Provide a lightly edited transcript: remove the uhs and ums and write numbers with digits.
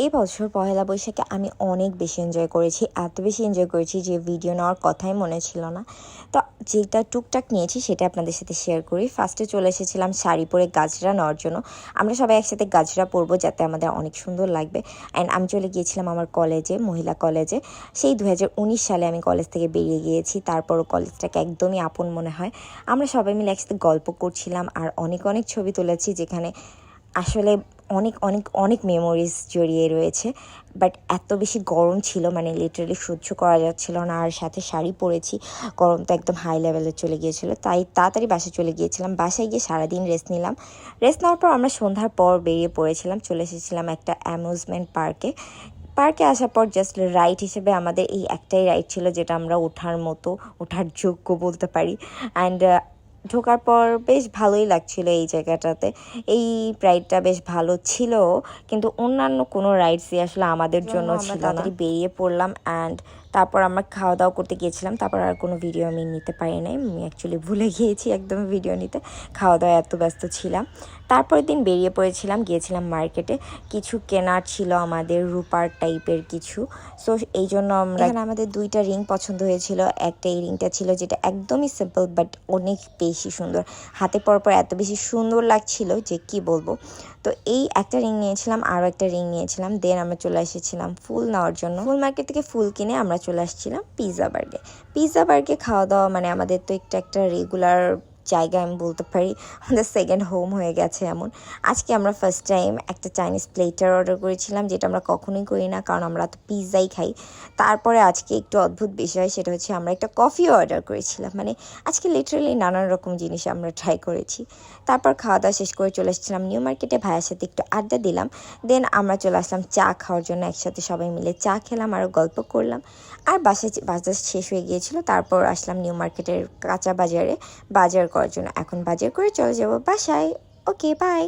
এই বছর পহেলা বৈশাখে আমি অনেক বেশি এনজয় করেছি, এত বেশি এনজয় করেছি যে ভিডিও নেওয়ার কথাই মনে ছিল না। তো যেটা টুকটাক নিয়েছি সেটা আপনাদের সাথে শেয়ার করি। ফার্স্টে চলে এসেছিলাম শাড়ি পরে গাজরা নেওয়ার জন্য। আমরা সবাই একসাথে গাজরা পরবো যাতে আমাদের অনেক সুন্দর লাগবে। অ্যান্ড আমি চলে গিয়েছিলাম আমার কলেজে, মহিলা কলেজে। সেই 2019 সালে আমি কলেজ থেকে বেরিয়ে গিয়েছি। তারপরও কলেজটাকে একদমই আপন মনে হয়। আমরা সবাই মিলে একসাথে গল্প করছিলাম আর অনেক অনেক ছবি তুলেছি, যেখানে আসলে অনেক অনেক অনেক মেমোরিজ জড়িয়ে রয়েছে। বাট এত বেশি গরম ছিল, মানে লিটারালি সহ্য করা যাচ্ছিল না। আর সাথে শাড়ি পরেছি, গরম তো একদম হাই লেভেলে চলে গিয়েছিল, তাই তাড়াতাড়ি বাসায় চলে গিয়েছিলাম। বাসায় গিয়ে সারাদিন রেস্ট নিলাম। রেস্ট নেওয়ার পর আমরা সন্ধ্যার পর বেরিয়ে পড়েছিলাম, চলে এসেছিলাম একটা অ্যামিউজমেন্ট পার্কে। পার্কে আসার পর জাস্ট রাইড হিসেবে আমাদের এই একটাই রাইড ছিল যেটা আমরা ওঠার মতো, ওঠার যোগ্য বলতে পারি। অ্যান্ড ঢোকার পর বেশ ভালোই লাগছিল এই জায়গাটাতে। এই রাইডটা বেশ ভালো ছিল, কিন্তু অন্যান্য কোনো রাইডসই আসলে আমাদের জন্য ছিল না। তাড়াতাড়ি বেরিয়ে পড়লাম অ্যান্ড তারপর আমরা খাওয়া দাওয়া করতে গিয়েছিলাম। তারপর আর কোনো ভিডিও আমি নিতে পারি নাই, আমি অ্যাকচুয়ালি ভুলে গিয়েছি একদম ভিডিও নিতে, খাওয়া দাওয়া এত ব্যস্ত ছিলাম। তারপরের দিন বেরিয়ে পড়েছিলাম, গিয়েছিলাম মার্কেটে। কিছু কেনার ছিল আমাদের, রূপার টাইপের কিছু। সো এই জন্য আমরা এখানে আমাদের দুইটা রিং পছন্দ হয়েছিল। একটা এই রিংটা ছিল যেটা একদমই সিম্পল বাট অনেক বেশি সুন্দর, হাতে পরার পর এত বেশি সুন্দর লাগছিল যে কি বলবো। তো এই একটা রিং নিয়েছিলাম, আরও একটা রিং নিয়েছিলাম। দেন আমরা চলে এসেছিলাম ফুল নেওয়ার জন্য। ফুল মার্কেট থেকে ফুল কিনে আমরা চলে আসছিলাম পিৎজা বার্গে। পিৎজা বার্গে খাওয়া দাওয়া মানে আমাদের তো একটা রেগুলার জায়গা আমি বলতে পারি, আমাদের সেকেন্ড হোম হয়ে গেছে এমন। আজকে আমরা ফার্স্ট টাইম একটা চাইনিজ প্লেটার অর্ডার করেছিলাম, যেটা আমরা কখনোই করি না, কারণ আমরা তো পিৎজাই খাই। তারপরে আজকে একটু অদ্ভুত বিষয়, সেটা হচ্ছে আমরা একটা কফিও অর্ডার করেছিলাম। মানে আজকে লিটারালি নানান রকম জিনিস আমরা ট্রাই করেছি। তারপর খাওয়া দাওয়া শেষ করে চলে এসেছিলাম নিউ মার্কেটে, ভাইয়ের সাথে একটু আড্ডা দিলাম। দেন আমরা চলে আসলাম চা খাওয়ার জন্য, একসাথে সবাই মিলে চা খেলাম আর গল্প করলাম। আর বাজার শেষ হয়ে গিয়েছিল, তারপর আসলাম নিউ মার্কেটের কাঁচা বাজারে বাজার করার জন্য। এখন বাজার করে চলে যাব বাসায়। ওকে, বাই।